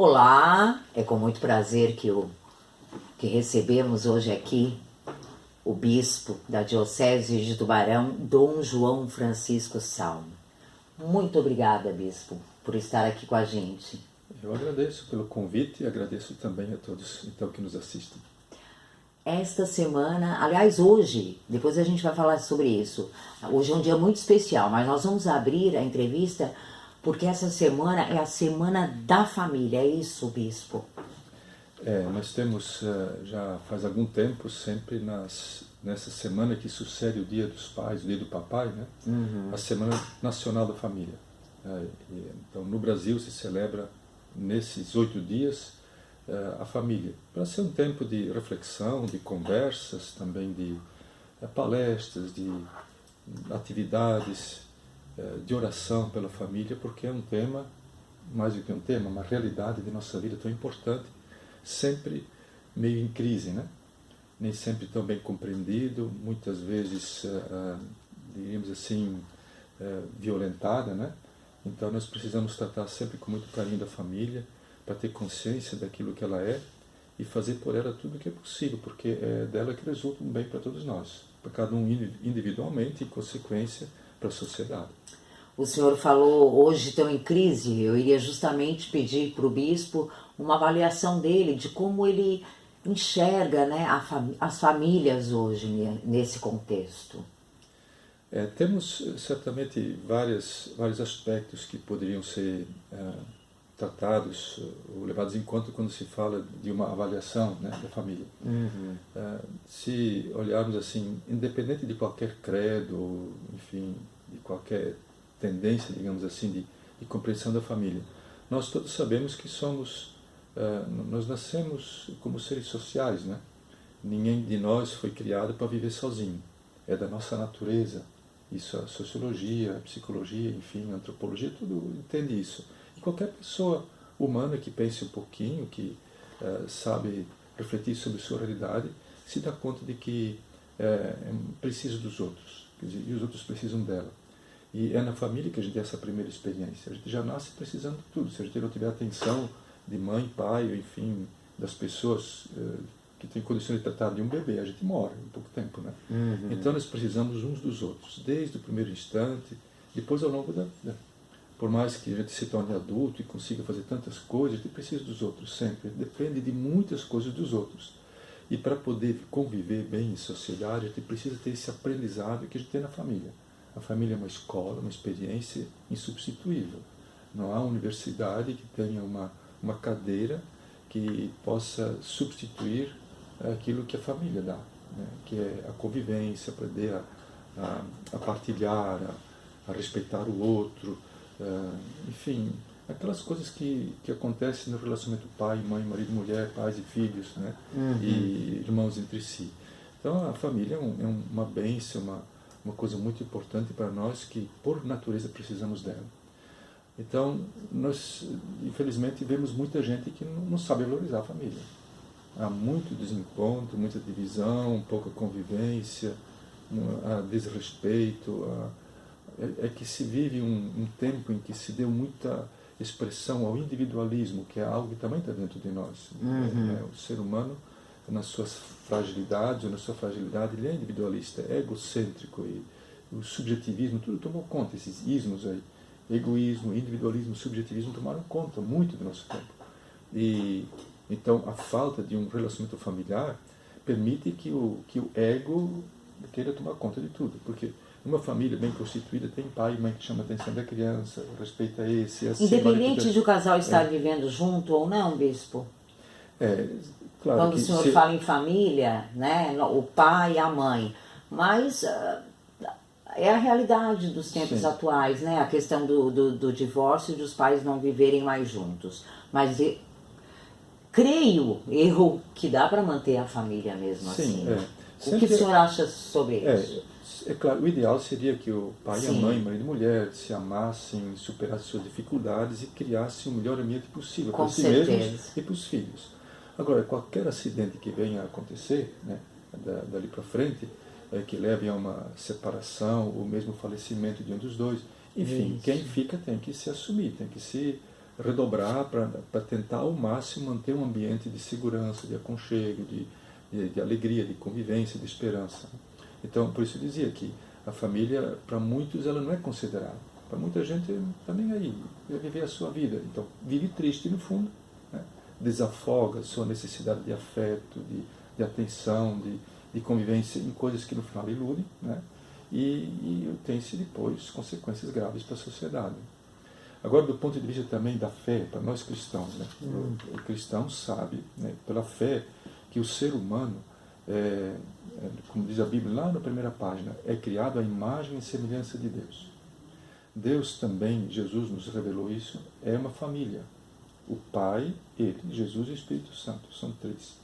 Olá, é com muito prazer que recebemos hoje aqui o bispo da Diocese de Tubarão, Dom João Francisco Salmo. Muito obrigada, bispo, por estar aqui com a gente. Eu agradeço pelo convite e agradeço também a todos então que nos assistem. Esta semana, aliás hoje, depois a gente vai falar sobre isso, hoje é um dia muito especial, mas nós vamos abrir a entrevista porque essa semana é a Semana da Família, é isso, bispo? Nós temos já faz algum tempo, sempre nessa semana que sucede o Dia dos Pais, o Dia do Papai, né? A Semana Nacional da Família. Então, no Brasil se celebra nesses 8 dias a família, para ser um tempo de reflexão, de conversas, também de palestras, de atividades, de oração pela família, porque é um tema, mais do que um tema, uma realidade de nossa vida tão importante, sempre meio em crise, né? Nem sempre tão bem compreendido, muitas vezes, diríamos assim, violentada, né? Então nós precisamos tratar sempre com muito carinho da família, para ter consciência daquilo que ela é e fazer por ela tudo o que é possível, porque é dela que resulta um bem para todos nós, para cada um individualmente e, em consequência, para a sociedade. O senhor falou hoje estão em crise, eu iria justamente pedir para o bispo uma avaliação dele, de como ele enxerga, né, as famílias hoje nesse contexto. Temos certamente vários aspectos que poderiam ser tratados ou levados em conta quando se fala de uma avaliação, né, da família. Se olharmos assim, independente de qualquer credo, enfim, de qualquer tendência, digamos assim, de compreensão da família, nós todos sabemos que nós nascemos como seres sociais, né? Ninguém de nós foi criado para viver sozinho. É da nossa natureza. Isso a sociologia, a psicologia, enfim, a antropologia, tudo entende isso. E qualquer pessoa humana que pense um pouquinho, que sabe refletir sobre sua realidade, se dá conta de que precisa dos outros, quer dizer, e os outros precisam dela. E é na família que a gente tem essa primeira experiência. A gente já nasce precisando de tudo. Se a gente não tiver atenção de mãe, pai, ou enfim, das pessoas que têm condições de tratar de um bebê, a gente morre em pouco tempo, né? Então nós precisamos uns dos outros, desde o primeiro instante, depois ao longo da vida. Por mais que a gente se torne adulto e consiga fazer tantas coisas, a gente precisa dos outros sempre. Depende de muitas coisas dos outros. E para poder conviver bem em sociedade, a gente precisa ter esse aprendizado que a gente tem na família. A família é uma escola, uma experiência insubstituível. Não há universidade que tenha uma cadeira que possa substituir aquilo que a família dá, né? Que é a convivência, aprender a partilhar, a respeitar o outro, enfim, aquelas coisas que acontecem no relacionamento pai, mãe, marido, mulher, pais e filhos, né? E irmãos entre si. Então a família é uma bênção, uma coisa muito importante para nós que por natureza precisamos dela. Então nós infelizmente vemos muita gente que não sabe valorizar a família. Há muito desencontro, muita divisão, pouca convivência, desrespeito. É que se vive um tempo em que se deu muita expressão ao individualismo, que é algo que também está dentro de nós. O ser humano, nas suas fragilidades, ou na sua fragilidade, ele é individualista, é egocêntrico, e o subjetivismo, tudo tomou conta, esses ismos aí, egoísmo, individualismo, subjetivismo tomaram conta muito do nosso tempo. E então a falta de um relacionamento familiar permite que o ego queira tomar conta de tudo, porque uma família bem constituída tem pai e mãe que chama a atenção da criança, respeita esse, assim. Independente de o casal estar vivendo junto ou não, bispo? Claro. Quando o senhor fala em família, né, o pai e a mãe, mas é a realidade dos tempos atuais, né, a questão do divórcio e dos pais não viverem mais juntos. Mas creio eu que dá para manter a família mesmo assim. O que o senhor acha sobre isso? É claro, o ideal seria que o pai e a mãe, marido e mulher, se amassem, superassem suas dificuldades e criassem o melhor ambiente possível para si mesmos e para os filhos. Agora, qualquer acidente que venha a acontecer, né, dali para frente, que leve a uma separação ou mesmo falecimento de um dos dois, enfim, quem fica tem que se assumir, tem que se redobrar para tentar ao máximo manter um ambiente de segurança, de aconchego, de alegria, de convivência, de esperança. Então, por isso eu dizia que a família, para muitos, ela não é considerada. Para muita gente, está nem aí, vai viver a sua vida. Então, vive triste no fundo, né? Desafoga a sua necessidade de afeto, de atenção, de convivência em coisas que no final iludem, né? E tem-se depois consequências graves para a sociedade. Agora, do ponto de vista também da fé, para nós cristãos, né? O cristão sabe, né, pela fé, que o ser humano, como diz a Bíblia lá na primeira página, é criado à imagem e semelhança de Deus. Deus também, Jesus nos revelou isso, é uma família. O Pai, Ele, Jesus e o Espírito Santo, são três.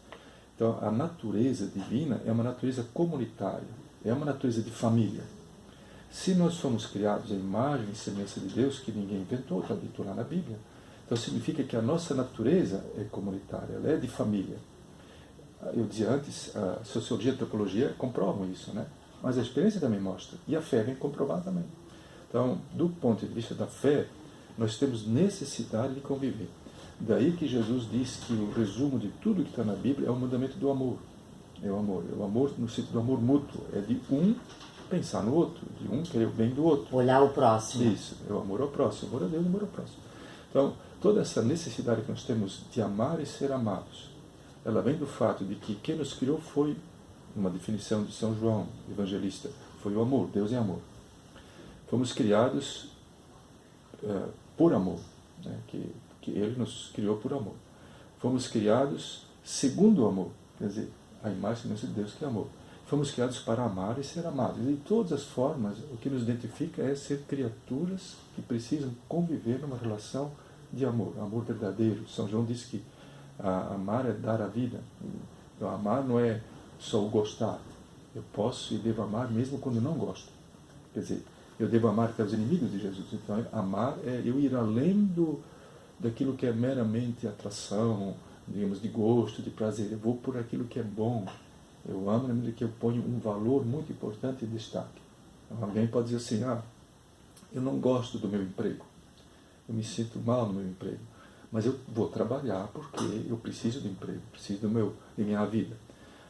Então, a natureza divina é uma natureza comunitária, é uma natureza de família. Se nós fomos criados à imagem e semelhança de Deus, que ninguém inventou, está dito lá na Bíblia, então significa que a nossa natureza é comunitária, ela é de família. Eu dizia antes, a sociologia e a antropologia comprovam isso, né? Mas a experiência também mostra, e a fé vem comprovar também. Então, do ponto de vista da fé, nós temos necessidade de conviver. Daí que Jesus diz que o resumo de tudo que está na Bíblia é o mandamento do amor. É o amor no sentido do amor mútuo, é de um pensar no outro, de um querer o bem do outro. Olhar o próximo. Isso, é o amor ao próximo, amor a Deus e amor ao próximo. Então, toda essa necessidade que nós temos de amar e ser amados, ela vem do fato de que quem nos criou foi, uma definição de São João, evangelista, foi o amor, Deus é amor. Fomos criados por amor, né? que Ele nos criou por amor. Fomos criados segundo o amor, quer dizer, a imagem e semelhança de Deus que é amor. Fomos criados para amar e ser amados. E de todas as formas, o que nos identifica é ser criaturas que precisam conviver numa relação de amor verdadeiro. São João diz que amar é dar a vida. Então, amar não é só o gostar. Eu posso e devo amar mesmo quando não gosto. Quer dizer, eu devo amar até os inimigos de Jesus. Então, amar é eu ir além daquilo que é meramente atração, digamos, de gosto, de prazer. Eu vou por aquilo que é bom. Eu amo na medida que eu ponho um valor muito importante em destaque. Então, alguém pode dizer assim, eu não gosto do meu emprego. Eu me sinto mal no meu emprego. Mas eu vou trabalhar porque eu preciso do emprego, preciso de minha vida.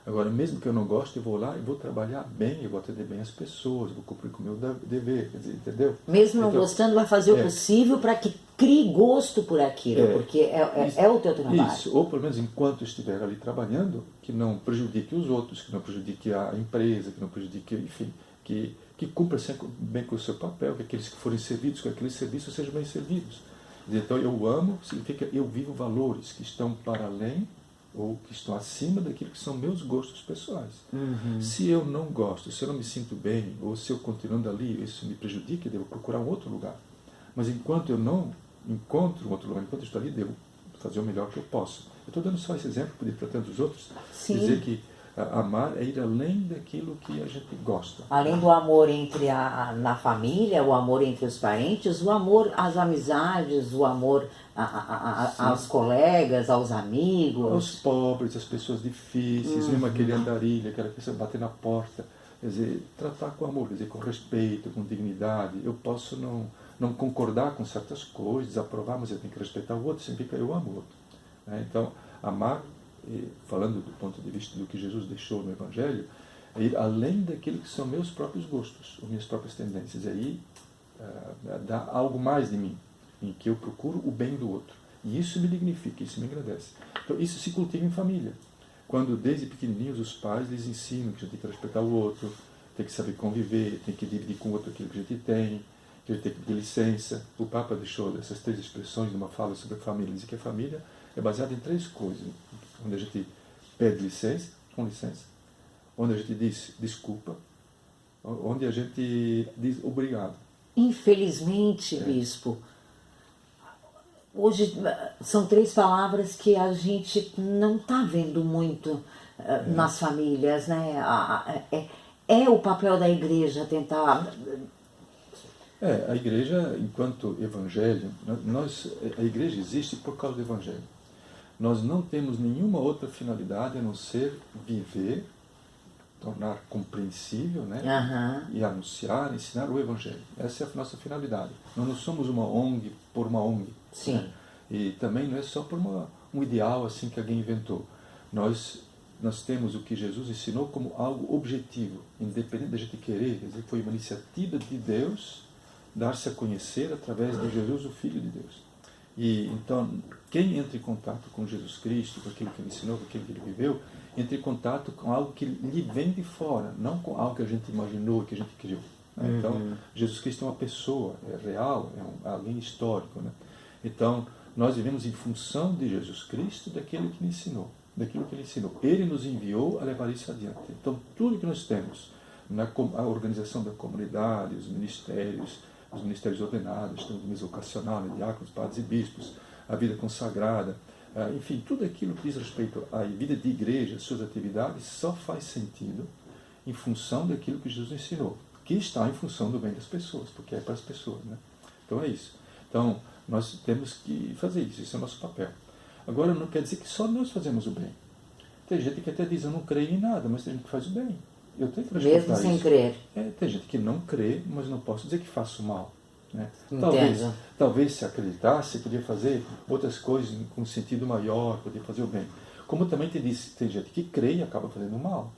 Agora, mesmo que eu não goste, eu vou lá e vou trabalhar bem, eu vou atender bem as pessoas, vou cumprir com o meu dever, quer dizer, entendeu? Mesmo não gostando, vai fazer o possível para que crie gosto por aquilo, porque é o teu trabalho. Isso, ou pelo menos enquanto estiver ali trabalhando, que não prejudique os outros, que não prejudique a empresa, que não prejudique, enfim, que cumpra sempre bem com o seu papel, que aqueles que forem servidos com aquele serviço sejam bem servidos. Então, eu amo, significa eu vivo valores que estão para além ou que estão acima daquilo que são meus gostos pessoais. Uhum. Se eu não gosto, se eu não me sinto bem, ou se eu continuando ali, isso me prejudica, eu devo procurar um outro lugar. Mas enquanto eu não encontro um outro lugar, enquanto eu estou ali, devo fazer o melhor que eu posso. Eu estou dando só esse exemplo, poder para tantos outros, Sim. Dizer que amar é ir além daquilo que a gente gosta. Além do amor na família, o amor entre os parentes, o amor às amizades, o amor aos colegas, aos amigos. Aos pobres, às pessoas difíceis, mesmo aquele andarilho, aquela pessoa bater na porta. Quer dizer, tratar com amor, quer dizer, com respeito, com dignidade. Eu posso não concordar com certas coisas, desaprovar, mas eu tenho que respeitar o outro, significa eu amo o outro. Então, amar, falando do ponto de vista do que Jesus deixou no Evangelho, é ir além daquilo que são meus próprios gostos, ou minhas próprias tendências. É aí dar algo mais de mim, em que eu procuro o bem do outro. E isso me dignifica, isso me agradece. Então, isso se cultiva em família. Quando, desde pequenininhos, os pais lhes ensinam que a gente tem que respeitar o outro, tem que saber conviver, tem que dividir com o outro aquilo que a gente tem, que a gente tem que pedir licença. O Papa deixou essas 3 expressões numa fala sobre a família. Diz que a família é baseada em 3 coisas. Onde a gente pede licença, com licença. Onde a gente diz desculpa. Onde a gente diz obrigado. Infelizmente, bispo, hoje são 3 palavras que a gente não está vendo muito nas famílias, né? É o papel da igreja tentar... A igreja, enquanto evangelho, a igreja existe por causa do evangelho. Nós não temos nenhuma outra finalidade a não ser viver, tornar compreensível, né? E anunciar, ensinar o evangelho. Essa é a nossa finalidade. Nós não somos uma ONG por uma ONG. Sim. Né? E também não é só por um ideal assim que alguém inventou. Nós temos o que Jesus ensinou como algo objetivo, independente da gente querer. Quer dizer, foi uma iniciativa de Deus dar-se a conhecer através de Jesus, o Filho de Deus. E então, quem entra em contato com Jesus Cristo, com aquilo que ele ensinou, com aquilo que ele viveu, entra em contato com algo que lhe vem de fora, não com algo que a gente imaginou, que a gente criou. Né? Então, Jesus Cristo é uma pessoa, é real, é alguém histórico. Né? Então, nós vivemos em função de Jesus Cristo, daquilo que ele ensinou. Ele nos enviou a levar isso adiante. Então, tudo que nós temos, a organização da comunidade, os ministérios ordenados, temos mesa vocacional, diáconos, padres e bispos, a vida consagrada, enfim, tudo aquilo que diz respeito à vida de igreja, suas atividades, só faz sentido em função daquilo que Jesus ensinou, que está em função do bem das pessoas, porque é para as pessoas. Né? Então é isso. Então, nós temos que fazer isso, esse é o nosso papel. Agora, não quer dizer que só nós fazemos o bem. Tem gente que até diz, eu não creio em nada, mas tem gente que faz o bem. Eu tenho que respeitar mesmo sem isso. crer. Tem gente que não crê, mas não posso dizer que faço mal. Né? Entendo. Talvez se acreditasse, podia fazer outras coisas com sentido maior, podia fazer o bem. Como também tem gente que crê e acaba fazendo mal.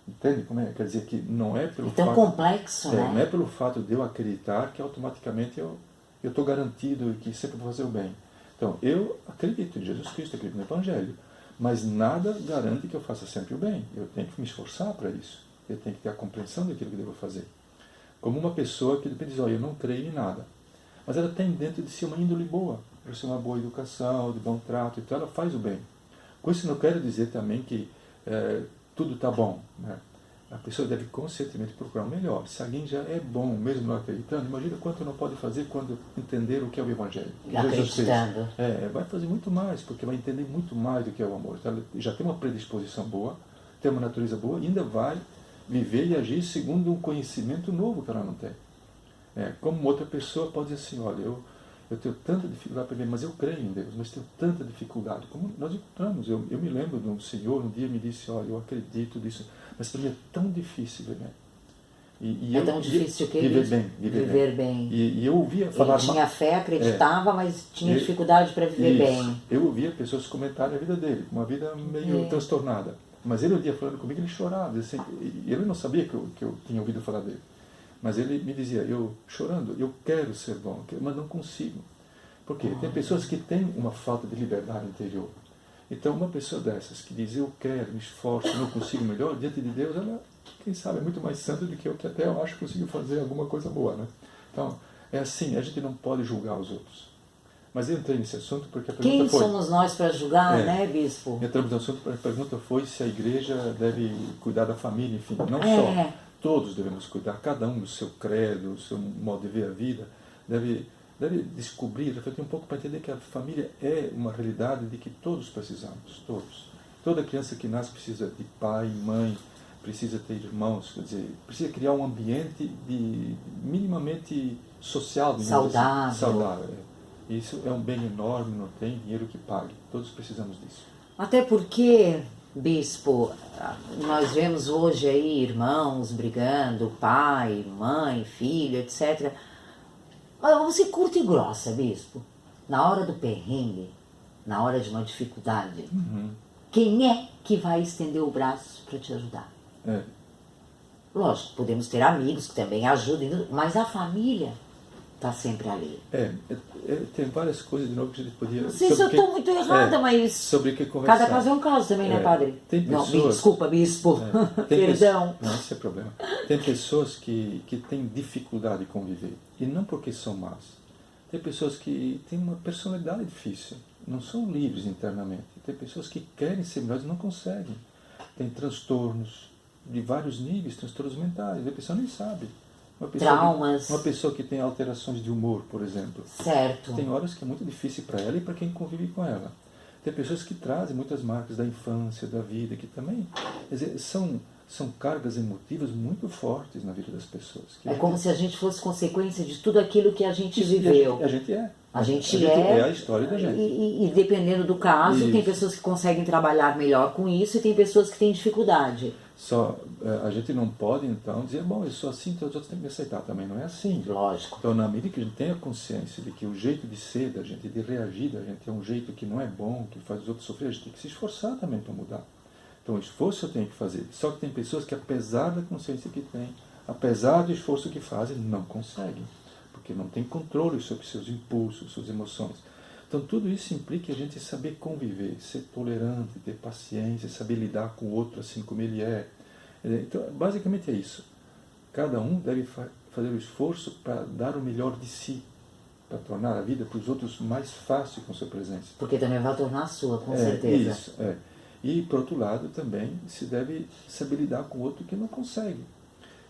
Entende como é? Quer dizer que não é pelo tão fato... complexo, né? Não é pelo fato de eu acreditar que automaticamente eu estou garantido que sempre vou fazer o bem. Então, eu acredito em Jesus Cristo, acredito no Evangelho, mas nada garante que eu faça sempre o bem. Eu tenho que me esforçar para isso. Eu tenho que ter a compreensão daquilo que devo fazer. Como uma pessoa que diz, eu não creio em nada. Mas ela tem dentro de si uma índole boa. Ela tem uma boa educação, de bom trato, então ela faz o bem. Com isso não quero dizer também que tudo está bom. Né? A pessoa deve conscientemente procurar o melhor. Se alguém já é bom, mesmo não acreditando, imagina quanto não pode fazer quando entender o que é o Evangelho. Acreditando. Vai fazer muito mais, porque vai entender muito mais do que é o amor. Então, ela já tem uma predisposição boa, tem uma natureza boa, e ainda vai viver e agir segundo um conhecimento novo que ela não tem. Como outra pessoa pode dizer assim, olha, eu tenho tanta dificuldade para ver, mas eu creio em Deus, mas tenho tanta dificuldade. Como nós encontramos, eu me lembro de um senhor, um dia me disse, olha, eu acredito nisso, mas para mim é tão difícil viver. Tão difícil que viver bem. E eu ouvia falar... Ele tinha fé, acreditava, mas tinha dificuldade para viver bem. Eu ouvia pessoas comentarem a vida dele, uma vida meio transtornada. Mas ele um dia falando comigo, ele chorava. Assim, ele não sabia que eu tinha ouvido falar dele. Mas ele me dizia, eu chorando, eu quero ser bom, mas não consigo. Por quê? Tem pessoas que têm uma falta de liberdade interior. Então, uma pessoa dessas que diz, eu quero, me esforço, não consigo melhor, diante de Deus, ela, quem sabe, é muito mais santa do que eu, que até eu acho que consigo fazer alguma coisa boa. Né? Então, é assim, a gente não pode julgar os outros. Mas eu entrei nesse assunto porque a pergunta foi... Quem somos nós para julgar, né, bispo? Entramos no assunto porque a pergunta foi se a igreja deve cuidar da família, enfim, não só. Todos devemos cuidar, cada um do seu credo, do seu modo de ver a vida, deve descobrir, refletir um pouco para entender que a família é uma realidade de que todos precisamos, todos. Toda criança que nasce precisa de pai, mãe, precisa ter irmãos, quer dizer, precisa criar um ambiente minimamente social, saudável. Isso é um bem enorme, não tem dinheiro que pague. Todos precisamos disso. Até porque, bispo, nós vemos hoje aí irmãos brigando, pai, mãe, filho, etc. Você curta e grossa, bispo. Na hora do perrengue, na hora de uma dificuldade, quem é que vai estender o braço para te ajudar? Lógico, podemos ter amigos que também ajudem, mas a família está sempre ali. Tem várias coisas de novo que a gente podia... Não sei se eu estou muito errada, mas... Sobre o que conversar. Cada caso é um caso também, né, padre? Tem pessoas... Não, desculpa, bispo. Perdão. Não, esse é o problema. Tem pessoas que têm dificuldade de conviver. E não porque são más. Tem pessoas que têm uma personalidade difícil. Não são livres internamente. Tem pessoas que querem ser melhores e não conseguem. Tem transtornos de vários níveis, transtornos mentais. A pessoa nem sabe. Traumas. Uma pessoa que tem alterações de humor, por exemplo. Certo. Tem horas que é muito difícil para ela e para quem convive com ela. Tem pessoas que trazem muitas marcas da infância, da vida, que também, quer dizer, são cargas emotivas muito fortes na vida das pessoas. É como se a gente fosse consequência de tudo aquilo que a gente viveu. A gente é. A gente é a história da gente. E dependendo do caso, Isso. tem pessoas que conseguem trabalhar melhor com isso e tem pessoas que têm dificuldade. Só a gente não pode, então, dizer, bom, eu sou assim, então os outros têm que me aceitar. Também não é assim. Lógico. Então, na medida que a gente tenha consciência de que o jeito de ser da gente, de reagir da gente, é um jeito que não é bom, que faz os outros sofrer, a gente tem que se esforçar também para mudar. Então, o esforço eu tenho que fazer. Só que tem pessoas que, apesar da consciência que têm, apesar do esforço que fazem, não conseguem. Porque não tem controle sobre seus impulsos, suas emoções. Então, tudo isso implica a gente saber conviver, ser tolerante, ter paciência, saber lidar com o outro assim como ele é. Então, basicamente é isso. Cada um deve fazer o esforço para dar o melhor de si, para tornar a vida para os outros mais fácil com sua presença. Porque também vai tornar a sua, com certeza. Isso, é. E, por outro lado, também se deve saber lidar com o outro que não consegue.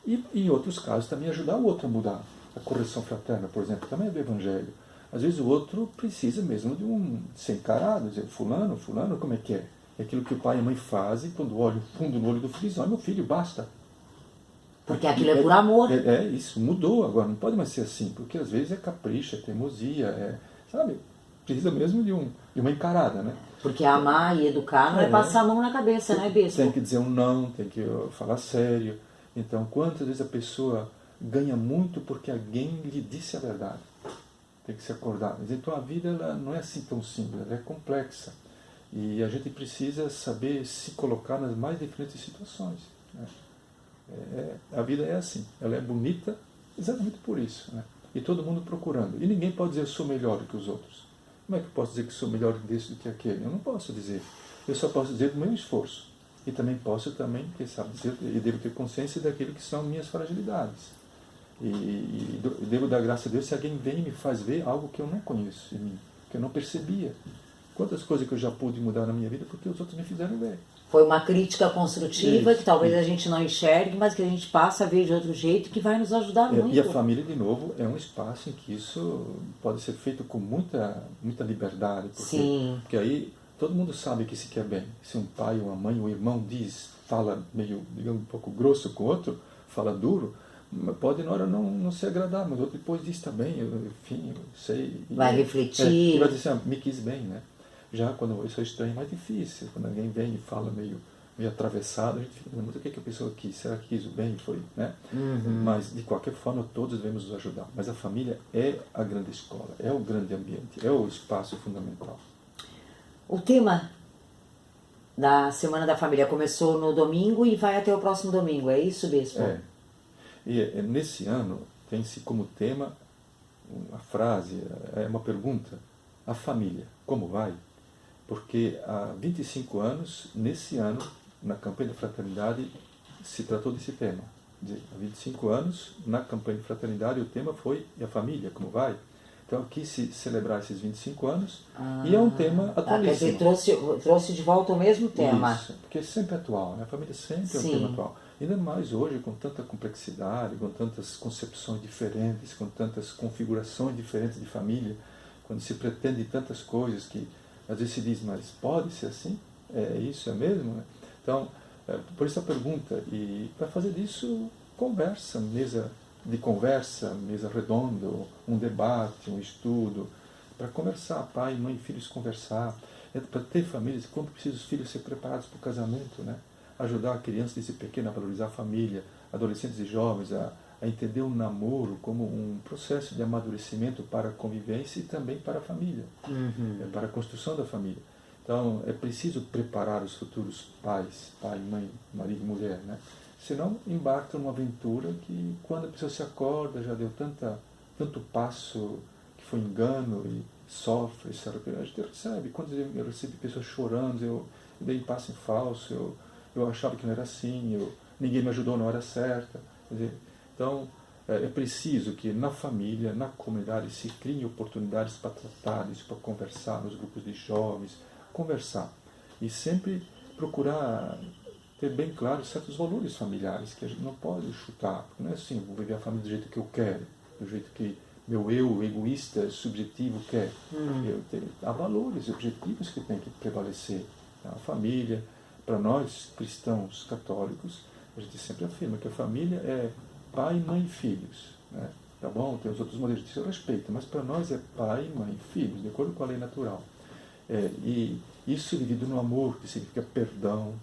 E, em outros casos, também ajudar o outro a mudar. A correção fraterna, por exemplo, também é do Evangelho. Às vezes o outro precisa mesmo de ser encarado, dizer, fulano, como é que é? É aquilo que o pai e a mãe fazem quando olham fundo no olho do filho e dizem, meu filho, basta. Porque aquilo é por amor. Isso, mudou agora, não pode mais ser assim, porque às vezes é capricho, é teimosia, sabe? Precisa mesmo de uma encarada, né? Porque amar e educar não é passar a mão na cabeça, né, Bispo? Tem que dizer um não, tem que falar sério. Então, quantas vezes a pessoa ganha muito porque alguém lhe disse a verdade? Tem que se acordar. Então, a vida ela não é assim tão simples, ela é complexa. E a gente precisa saber se colocar nas mais diferentes situações, né? A vida é assim, ela é bonita exatamente por isso, né? E todo mundo procurando. E ninguém pode dizer eu sou melhor do que os outros. Como é que eu posso dizer que sou melhor desse do que aquele? Eu não posso dizer. Eu só posso dizer do meu esforço. E também posso, quem sabe, dizer, e devo ter consciência daquilo que são minhas fragilidades. E devo dar graça a Deus se alguém vem e me faz ver algo que eu não conheço em mim, que eu não percebia. Quantas coisas que eu já pude mudar na minha vida porque os outros me fizeram ver. Foi uma crítica construtiva que talvez a gente não enxergue, mas que a gente passa a ver de outro jeito, que vai nos ajudar muito. E a família, de novo, é um espaço em que isso pode ser feito com muita liberdade. Porque aí todo mundo sabe que se quer bem. Se um pai, uma mãe, um irmão fala meio, digamos, um pouco grosso com o outro, fala duro, pode na hora não se agradar, mas o outro depois diz também, enfim, eu sei. Vai refletir. E vai dizer assim, me quis bem, né? Já quando isso é estranho, é mais difícil. Quando alguém vem e fala meio atravessado, a gente fica perguntando o que a pessoa quis. Será que quis o bem? Foi, né? Uhum. Mas, de qualquer forma, todos devemos nos ajudar. Mas a família é a grande escola, é o grande ambiente, é o espaço fundamental. O tema da Semana da Família começou no domingo e vai até o próximo domingo, é isso, Bispo? E nesse ano tem-se como tema, a frase, é uma pergunta, a família, como vai? Porque há 25 anos, nesse ano, na campanha da fraternidade, se tratou desse tema. Há 25 anos, na campanha de fraternidade, o tema foi e a família, como vai? Então, quis se celebrar esses 25 anos e é um tema atualíssimo. Quer dizer, trouxe de volta o mesmo tema. Isso, porque é sempre atual, né? A família sempre é um Sim. tema atual. Ainda mais hoje, com tanta complexidade, com tantas concepções diferentes, com tantas configurações diferentes de família, quando se pretende tantas coisas que às vezes se diz, mas pode ser assim? Isso é mesmo? Né? Então, por isso a pergunta. E para fazer disso, conversa, mesa de conversa, mesa redonda, um debate, um estudo, para conversar, pai, mãe e filhos conversar, para ter famílias, como precisam os filhos ser preparados para o casamento, né? Ajudar a criança desde pequena a valorizar a família, adolescentes e jovens a entender o namoro como um processo de amadurecimento para a convivência e também para a família, para a construção da família. Então, é preciso preparar os futuros pais, pai, mãe, marido e mulher, né? Senão, embarca numa aventura que, quando a pessoa se acorda, já deu tanto passo que foi engano e sofre, a gente recebe. Quando eu recebi pessoas chorando, eu dei passo em falso, eu achava que não era assim, ninguém me ajudou na hora certa. Quer dizer, então, é preciso que na família, na comunidade, se criem oportunidades para tratar disso, para conversar nos grupos de jovens, conversar. E sempre procurar ter bem claro certos valores familiares, que a gente não pode chutar. Porque não é assim, vou viver a família do jeito que eu quero, do jeito que meu eu egoísta, subjetivo quer. Há valores objetivos que têm que prevalecer. A família, para nós cristãos católicos, a gente sempre afirma que a família é pai, mãe e filhos, né? tá bom? Tem os outros modelos, isso eu respeito, mas para nós é pai, mãe, filhos, de acordo com a lei natural. E isso dividido no amor, que significa perdão,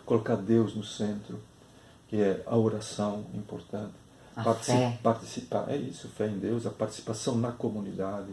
colocar Deus no centro, que é a oração importante, participar, é isso, fé em Deus, a participação na comunidade,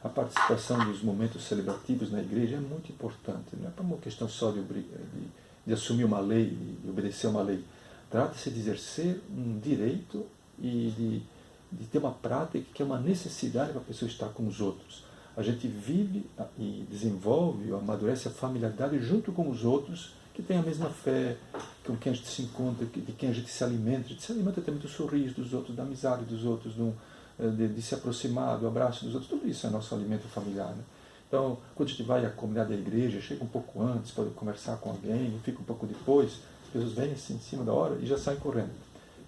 a participação dos momentos celebrativos na igreja é muito importante, não é para uma questão só de assumir uma lei, de obedecer uma lei. Trata-se de exercer um direito e de ter uma prática que é uma necessidade para a pessoa estar com os outros. A gente vive e desenvolve, amadurece a familiaridade junto com os outros que têm a mesma fé, com quem a gente se encontra, de quem a gente se alimenta. A gente se alimenta também do sorriso dos outros, da amizade dos outros, de se aproximar, do abraço dos outros. Tudo isso é nosso alimento familiar, né? Então, quando a gente vai à comunidade da igreja, chega um pouco antes, pode conversar com alguém, fica um pouco depois, as pessoas vêm assim em cima da hora e já saem correndo.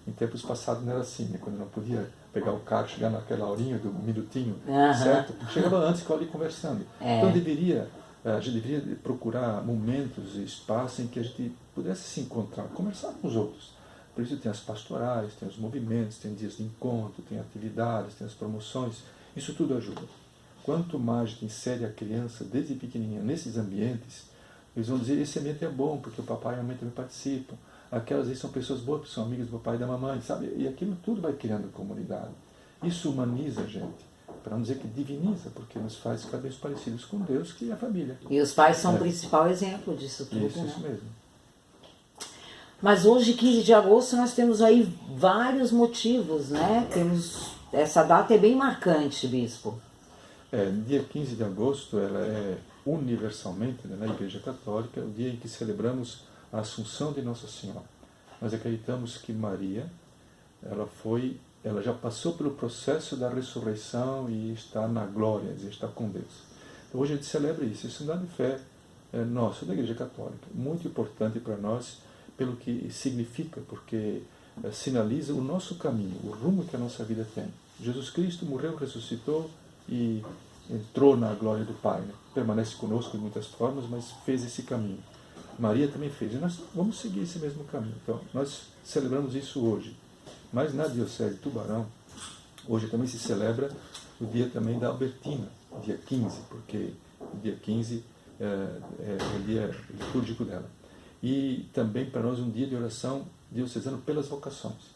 Em tempos passados não era assim, né? Quando não podia pegar o carro, chegar naquela horinha do minutinho, certo? Chegava antes, ficava ali conversando. Então a gente deveria procurar momentos e espaços em que a gente pudesse se encontrar, conversar com os outros. Por isso tem as pastorais, tem os movimentos, tem dias de encontro, tem atividades, tem as promoções. Isso tudo ajuda. Quanto mais a gente insere a criança desde pequenininha nesses ambientes, eles vão dizer, esse ambiente é bom, porque o papai e a mamãe também participam. Aquelas aí são pessoas boas, que são amigas do papai e da mamãe, sabe? E aquilo tudo vai criando comunidade. Isso humaniza a gente, para não dizer que diviniza, porque nos faz cada vez parecidos com Deus, que é a família. E os pais são o principal exemplo disso tudo, isso, né? Isso mesmo. Mas hoje, 15 de agosto, nós temos aí vários motivos, né? Essa data é bem marcante, bispo. Dia 15 de agosto, ela é universalmente, né, na Igreja Católica, o dia em que celebramos a Assunção de Nossa Senhora. Nós acreditamos que Maria, ela já passou pelo processo da ressurreição e está na glória, quer dizer, está com Deus. Então hoje a gente celebra isso, isso é um dado de fé nosso, da Igreja Católica, muito importante para nós, pelo que significa, porque sinaliza o nosso caminho, o rumo que a nossa vida tem. Jesus Cristo morreu, ressuscitou e entrou na glória do Pai, né? Permanece conosco de muitas formas, mas fez esse caminho. Maria também fez, e nós vamos seguir esse mesmo caminho. Então, nós celebramos isso hoje. Mas na Diocese de Tubarão, hoje também se celebra o dia também da Albertina, dia 15, porque o dia 15 é o dia litúrgico dela. E também para nós um dia de oração diocesano pelas vocações.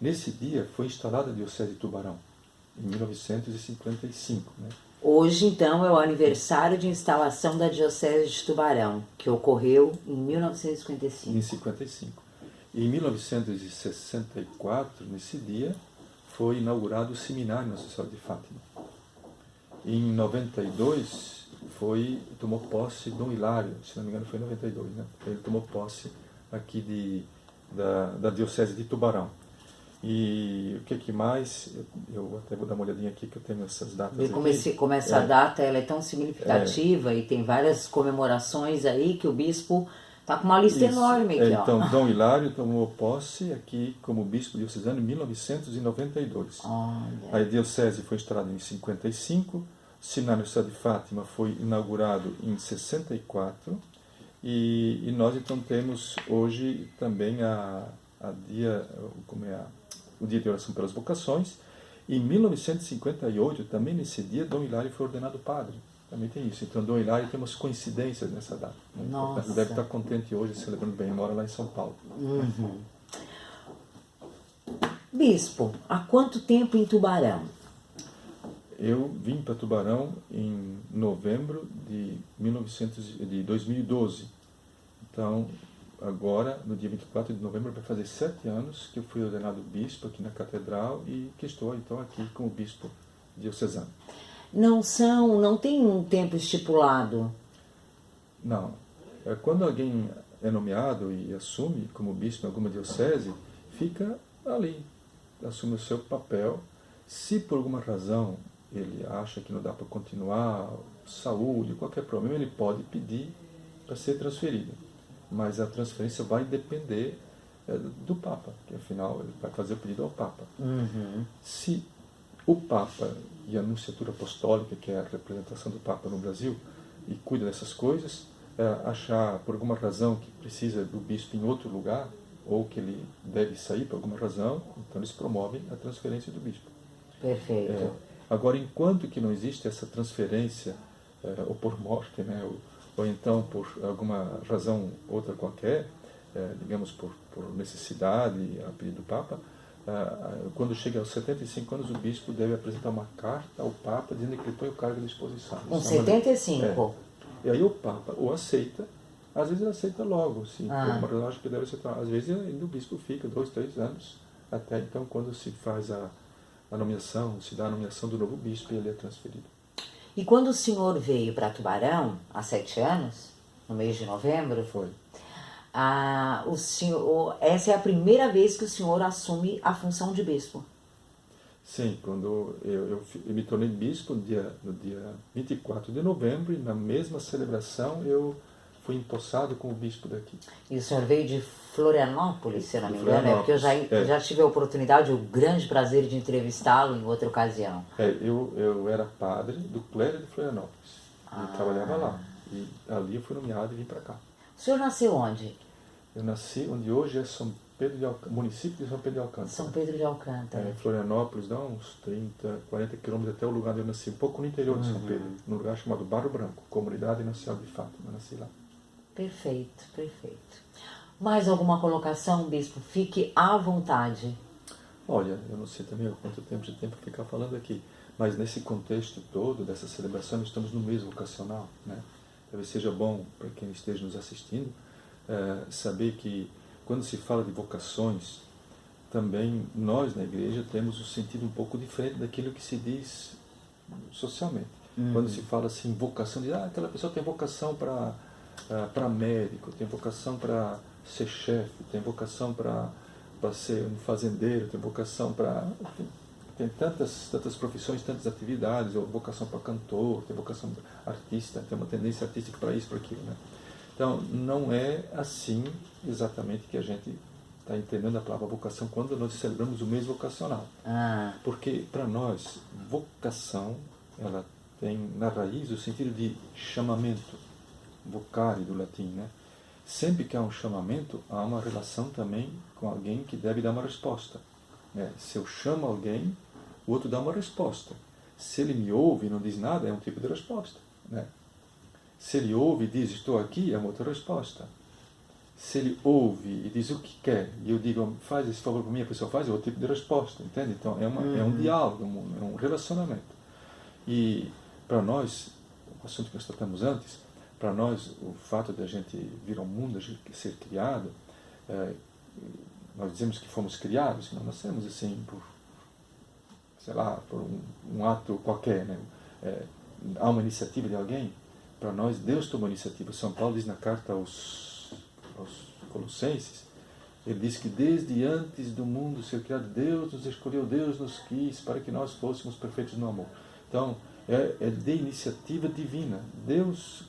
Nesse dia foi instalada a Diocese de Tubarão, em 1955, né? Hoje, então, é o aniversário de instalação da Diocese de Tubarão, que ocorreu em 1955. Em 55. Em 1964, nesse dia, foi inaugurado o Seminário Nossa Senhora de Fátima. Em 92, tomou posse Dom Hilário, se não me engano foi em 92, né? Ele tomou posse aqui da Diocese de Tubarão. E o que mais? Eu até vou dar uma olhadinha aqui, que eu tenho essas datas aqui. Como essa data ela é tão significativa e tem várias comemorações aí que o bispo está com uma lista enorme aqui. Então, Dom Hilário tomou posse aqui como bispo diocesano em 1992. A diocese foi instalada em 55, o Seminário Nossa Senhora de Fátima foi inaugurado em 64 e nós então temos hoje também o dia de oração pelas vocações. Em 1958, também nesse dia, Dom Hilário foi ordenado padre. Também tem isso. Então, Dom Hilário tem umas coincidências nessa data. Nossa. Deve estar contente hoje, celebrando bem, mora lá em São Paulo. Uhum. Bispo, há quanto tempo em Tubarão? Eu vim para Tubarão em novembro de 2012. Então, agora, no dia 24 de novembro, vai fazer 7 anos que eu fui ordenado bispo aqui na Catedral e que estou, então, aqui como bispo diocesano. Não tem um tempo estipulado? Não. Quando alguém é nomeado e assume como bispo em alguma diocese, fica ali, assume o seu papel. Se por alguma razão ele acha que não dá para continuar, saúde, qualquer problema, ele pode pedir para ser transferido. Mas a transferência vai depender do Papa, que afinal ele vai fazer o pedido ao Papa. Uhum. Se o Papa e a Nunciatura Apostólica, que é a representação do Papa no Brasil, e cuida dessas coisas, achar por alguma razão que precisa do bispo em outro lugar, ou que ele deve sair por alguma razão, então eles promovem a transferência do bispo. Perfeito. Agora, enquanto que não existe essa transferência, ou por morte, né, ou então por alguma razão outra qualquer, digamos por necessidade, a pedido do Papa, quando chega aos 75 anos, o bispo deve apresentar uma carta ao Papa dizendo que ele põe o cargo à disposição. Com 75? E aí o Papa o aceita, às vezes ele aceita logo, sim, por uma razão que deve aceitar. Às vezes ainda o bispo fica 2, 3 anos, até então quando se faz a nomeação, se dá a nomeação do novo bispo e ele é transferido. E quando o senhor veio para Tubarão, há 7 anos, no mês de novembro, Foi. o senhor, essa é a primeira vez que o senhor assume a função de bispo. Sim, quando eu me tornei bispo no dia 24 de novembro, e na mesma celebração eu fui empossado como bispo daqui. E o senhor veio de Florianópolis, se eu não me engano, porque eu Florianópolis, já tive a oportunidade, o grande prazer de entrevistá-lo em outra ocasião. Eu era padre do clero de Florianópolis, e trabalhava lá. E ali eu fui nomeado e vim para cá. O senhor nasceu onde? Eu nasci onde hoje é São Pedro de Alcântara, município de São Pedro de Alcântara. São Pedro de Alcântara. Florianópolis dá uns 30, 40 quilômetros até o lugar onde eu nasci, um pouco no interior de São Pedro, num lugar chamado Barro Branco, comunidade nacional de Fátima, eu nasci lá. Perfeito, perfeito. Mais alguma colocação, bispo? Fique à vontade. Olha, eu não sei também quanto tempo de tempo ficar falando aqui, mas nesse contexto todo dessa celebração, nós estamos no mês vocacional, né? Talvez seja bom para quem esteja nos assistindo saber que quando se fala de vocações, também nós na igreja temos um sentido um pouco diferente daquilo que se diz socialmente. Quando se fala assim, vocação, diz, aquela pessoa tem vocação para médico, tem vocação para ser chefe, tem vocação para ser um fazendeiro, tem vocação para... Tem tantas profissões, tantas atividades, ou vocação para cantor, tem vocação para artista, tem uma tendência artística para isso, para aquilo, né? Então, não é assim exatamente que a gente está entendendo a palavra vocação quando nós celebramos o mês vocacional. Porque, para nós, vocação, ela tem na raiz o sentido de chamamento, vocare do latim, né? Sempre que há um chamamento, há uma relação também com alguém que deve dar uma resposta, né? Se eu chamo alguém, o outro dá uma resposta. Se ele me ouve e não diz nada, é um tipo de resposta, né? Se ele ouve e diz, estou aqui, é uma outra resposta. Se ele ouve e diz o que quer, e eu digo, faz esse favor para mim, a pessoa faz, é outro tipo de resposta, entende? Então, é um diálogo, é um relacionamento. E, para nós, o assunto que nós tratamos antes, para nós, o fato de a gente vir ao mundo, a gente ser criado, nós dizemos que fomos criados, não nascemos assim por, sei lá, por um ato qualquer, né? Há uma iniciativa de alguém. Para nós, Deus tomou iniciativa. São Paulo diz na carta aos Colossenses, ele diz que desde antes do mundo ser criado, Deus nos escolheu, Deus nos quis, para que nós fôssemos perfeitos no amor. Então, é de iniciativa divina. Deus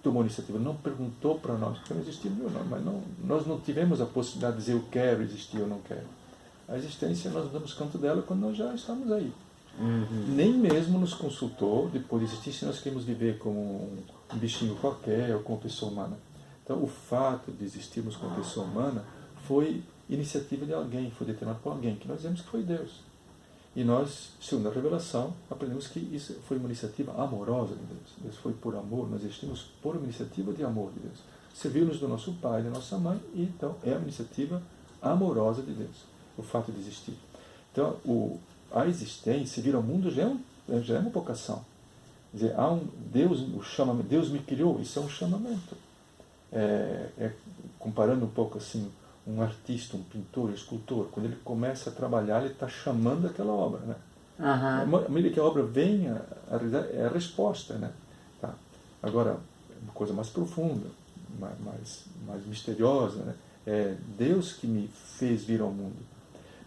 tomou iniciativa, não perguntou para nós, porque não existia nenhum, mas nós não tivemos a possibilidade de dizer eu quero existir ou não quero. A existência, nós damos canto dela quando nós já estamos aí. Nem mesmo nos consultou depois de existir se nós queremos viver como um bichinho qualquer ou como pessoa humana. Então, o fato de existirmos como pessoa humana foi iniciativa de alguém, foi determinado por alguém, que nós dizemos que foi Deus. E nós, segundo a revelação, aprendemos que isso foi uma iniciativa amorosa de Deus. Deus foi por amor, nós existimos por uma iniciativa de amor de Deus. Serviu-nos do nosso pai e da nossa mãe, e então é uma iniciativa amorosa de Deus, o fato de existir. Então, a existência, vir ao mundo já é uma vocação. Quer dizer, há Deus, o chamamento, Deus me criou, isso é um chamamento. Comparando um pouco assim, um artista, um pintor, um escultor, quando ele começa a trabalhar, ele está chamando aquela obra, né? À medida que a obra vem, é a resposta, né? Tá. Agora, uma coisa mais profunda, mais misteriosa, né? É Deus que me fez vir ao mundo.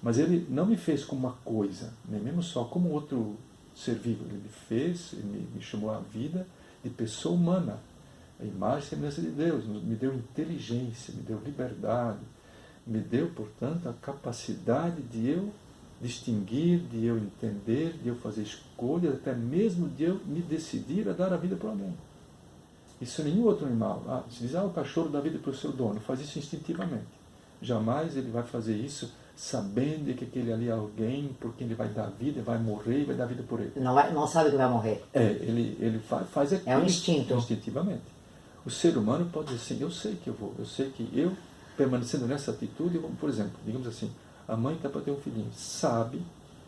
Mas ele não me fez como uma coisa, nem mesmo só como outro ser vivo. Ele me fez, ele me chamou à vida de pessoa humana, a imagem e semelhança de Deus, me deu inteligência, me deu liberdade, me deu, portanto, a capacidade de eu distinguir, de eu entender, de eu fazer escolhas, até mesmo de eu me decidir a dar a vida para alguém. Isso nenhum outro animal. Se diz, o cachorro dá vida para o seu dono, faz isso instintivamente. jamais ele vai fazer isso sabendo que aquele ali é alguém por quem ele vai dar vida, vai morrer e vai dar vida por ele. Não sabe que vai morrer. Ele faz aquilo. É um instinto. Instintivamente. O ser humano pode dizer assim, eu sei que eu vou, eu sei que eu, permanecendo nessa atitude, por exemplo, digamos assim, a mãe está para ter um filhinho, sabe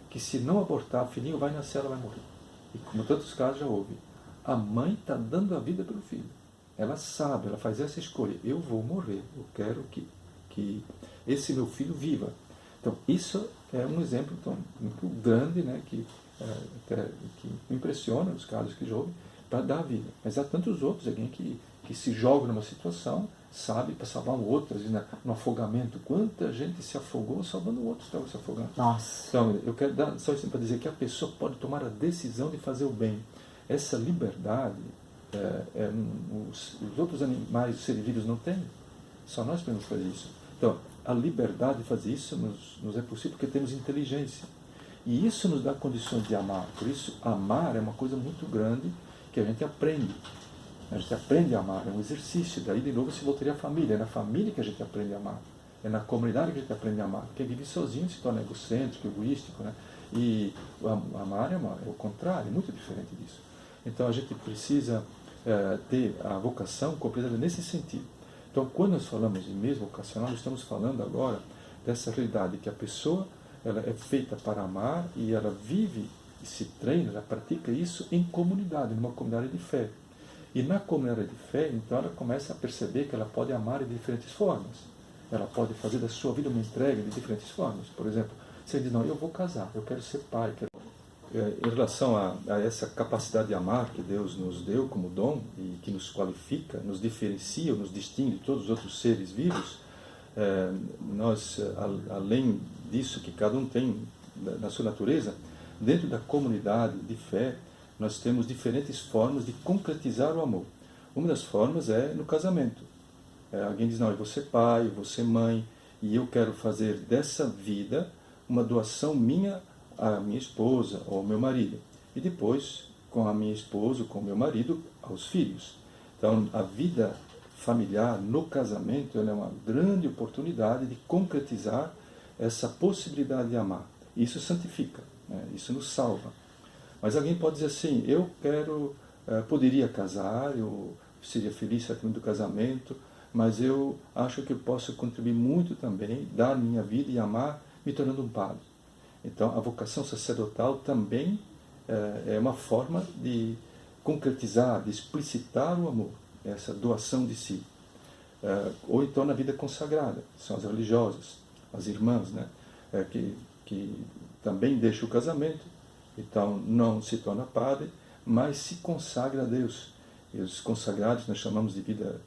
que se não abortar, o filhinho vai nascer, ela vai morrer. E como tantos casos já houve, a mãe está dando a vida pelo filho. Ela sabe, ela faz essa escolha, eu vou morrer, eu quero que esse meu filho viva. Então, isso é um exemplo muito grande, né, que impressiona os casos que já houve, para dar a vida. Mas há tantos outros, alguém que se joga numa situação, sabe, para salvar o outro, às vezes no afogamento. Quanta gente se afogou salvando o outro que estava se afogando. Nossa. Então, eu quero dar só isso para dizer que a pessoa pode tomar a decisão de fazer o bem. Essa liberdade, os outros animais, os seres vivos não têm. Só nós podemos fazer isso. Então, a liberdade de fazer isso nos é possível porque temos inteligência. E isso nos dá condições de amar. Por isso, amar é uma coisa muito grande que a gente aprende. A gente aprende a amar, é um exercício. Daí, de novo, se voltaria à família. É na família que a gente aprende a amar. É na comunidade que a gente aprende a amar. Quem vive sozinho se torna egocêntrico, egoístico, né? E amar é o contrário, é muito diferente disso. Então, a gente precisa ter a vocação compreendida nesse sentido. Então, quando nós falamos de mesmo vocacional, nós estamos falando agora dessa realidade que a pessoa ela é feita para amar e ela vive e se treina, ela pratica isso em comunidade, numa comunidade de fé. E na comunidade de fé, então, ela começa a perceber que ela pode amar de diferentes formas. Ela pode fazer da sua vida uma entrega de diferentes formas. Por exemplo, você diz, não, eu vou casar, eu quero ser pai. Em relação a essa capacidade de amar que Deus nos deu como dom e que nos qualifica, nos diferencia, nos distingue de todos os outros seres vivos, nós, além disso que cada um tem na sua natureza, dentro da comunidade de fé, nós temos diferentes formas de concretizar o amor. Uma das formas é no casamento. Alguém diz, não, eu vou ser pai, eu vou ser mãe, e eu quero fazer dessa vida uma doação minha à minha esposa ou ao meu marido. E depois, com a minha esposa, com o meu marido, aos filhos. Então, a vida familiar no casamento é uma grande oportunidade de concretizar essa possibilidade de amar. Isso santifica, né? Isso nos salva. Mas alguém pode dizer assim, eu poderia casar, eu seria feliz certamente do casamento, mas eu acho que eu posso contribuir muito também, dar minha vida e amar, me tornando um padre. Então, a vocação sacerdotal também é uma forma de concretizar, de explicitar o amor, essa doação de si. Ou então na vida consagrada, são as religiosas, as irmãs, né? Que também deixam o casamento, então não se torna padre, mas se consagra a Deus. E os consagrados, nós chamamos de vida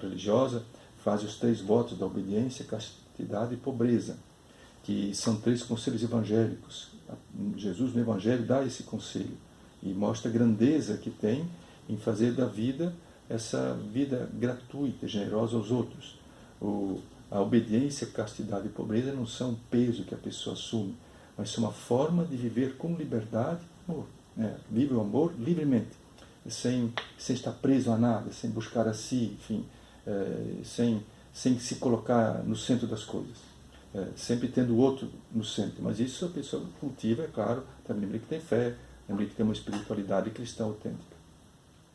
religiosa, fazem os 3 votos da obediência, castidade e pobreza, que são 3 conselhos evangélicos. Jesus no Evangelho dá esse conselho e mostra a grandeza que tem em fazer da vida essa vida gratuita, generosa aos outros. A obediência, castidade e pobreza não são um peso que a pessoa assume, mas são uma forma de viver com liberdade, amor. Vive o amor livremente, sem estar preso a nada, sem buscar a si, enfim, sem se colocar no centro das coisas. Sempre tendo o outro no centro. Mas isso a pessoa cultiva, é claro, também lembra que tem fé, lembra que tem uma espiritualidade cristã autêntica.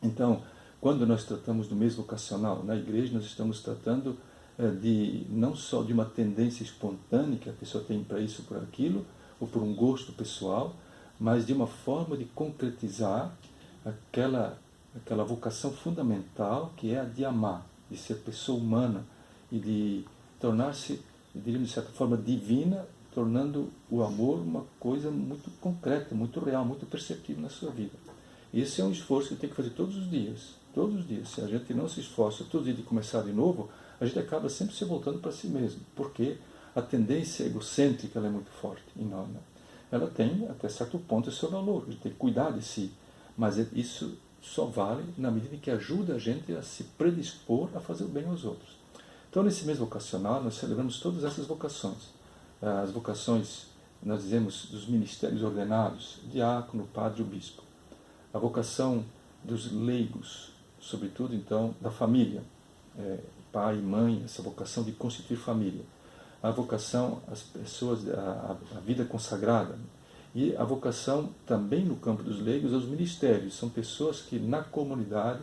Então, quando nós tratamos do mês vocacional na igreja, nós estamos tratando não só de uma tendência espontânea que a pessoa tem para isso, por aquilo, ou por um gosto pessoal, mas de uma forma de concretizar aquela vocação fundamental que é a de amar, de ser pessoa humana e de tornar-se, diríamos de certa forma, divina, tornando o amor uma coisa muito concreta, muito real, muito perceptível na sua vida. Esse é um esforço que tem que fazer todos os dias. Todos os dias. Se a gente não se esforça todo dia de começar de novo, a gente acaba sempre se voltando para si mesmo, porque a tendência egocêntrica ela é muito forte em nós. Né? Ela tem, até certo ponto, o seu valor, a gente tem que cuidar de si, mas isso só vale na medida em que ajuda a gente a se predispor a fazer o bem aos outros. Então, nesse mês vocacional, nós celebramos todas essas vocações. As vocações, nós dizemos, dos ministérios ordenados, diácono, padre e bispo. A vocação dos leigos, sobretudo, então, da família, pai e mãe, essa vocação de constituir família. a vocação às pessoas, a vida consagrada. E a vocação também no campo dos leigos aos ministérios. São pessoas que na comunidade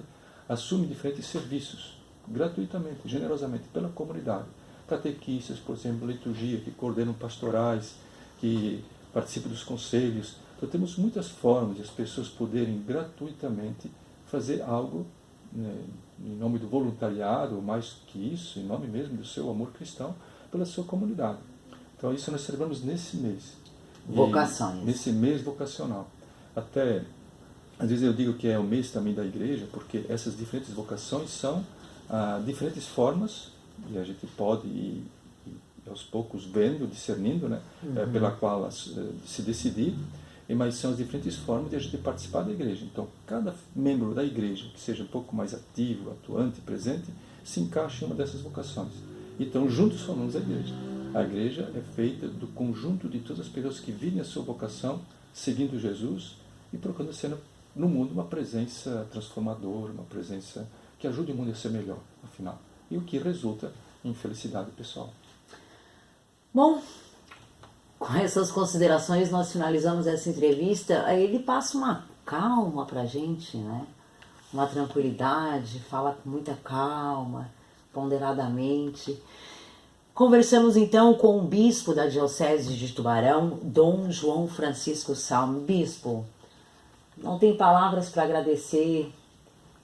assumem diferentes serviços, gratuitamente, generosamente, pela comunidade. Catequistas, por exemplo, liturgia, que coordenam pastorais, que participam dos conselhos. Então temos muitas formas de as pessoas poderem gratuitamente fazer algo, né, em nome do voluntariado, ou mais que isso, em nome mesmo do seu amor cristão, pela sua comunidade. Então isso nós celebramos nesse mês. Vocações. Nesse mês vocacional. Até, às vezes eu digo que é o mês também da igreja, porque essas diferentes vocações são diferentes formas, e a gente pode ir aos poucos vendo, discernindo, né, pela qual se decidir, mas são as diferentes formas de a gente participar da igreja. Então, cada membro da igreja que seja um pouco mais ativo, atuante, presente, se encaixa em uma dessas vocações. Então, juntos formamos a igreja. A igreja é feita do conjunto de todas as pessoas que vivem a sua vocação, seguindo Jesus e procurando ser no mundo uma presença transformadora, uma presença que ajude o mundo a ser melhor, afinal. E o que resulta em felicidade pessoal. Bom, com essas considerações nós finalizamos essa entrevista. Aí ele passa uma calma pra gente, né? Uma tranquilidade, fala com muita calma, ponderadamente. Conversamos então com o bispo da Diocese de Tubarão, Dom João Francisco Salme. Bispo, não tem palavras para agradecer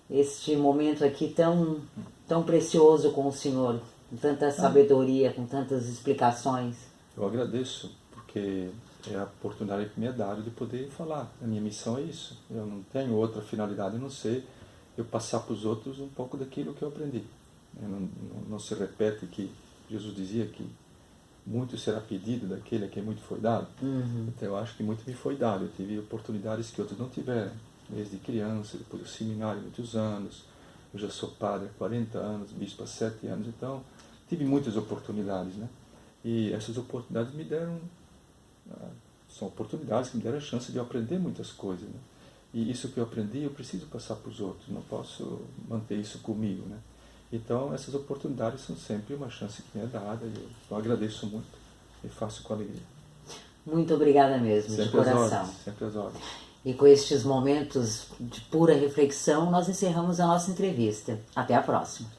este momento aqui tão precioso com o senhor, com tanta sabedoria, com tantas explicações. Eu agradeço, porque é a oportunidade que me é dada de poder falar. A minha missão é isso. Eu não tenho outra finalidade a não ser eu passar para os outros um pouco daquilo que eu aprendi. Não se repete que Jesus dizia que muito será pedido daquele a quem muito foi dado. Então eu acho que muito me foi dado. Eu tive oportunidades que outros não tiveram. Desde criança, depois do seminário, muitos anos. Eu já sou padre há 40 anos, bispo há 7 anos. Então tive muitas oportunidades, né? E essas oportunidades me deram... São oportunidades que me deram a chance de eu aprender muitas coisas, né? E isso que eu aprendi, eu preciso passar para os outros. Não posso manter isso comigo, né? Então, essas oportunidades são sempre uma chance que me é dada e eu agradeço muito e faço com alegria. Muito obrigada mesmo, sempre de coração. Sempre às ordens. E com estes momentos de pura reflexão, nós encerramos a nossa entrevista. Até a próxima.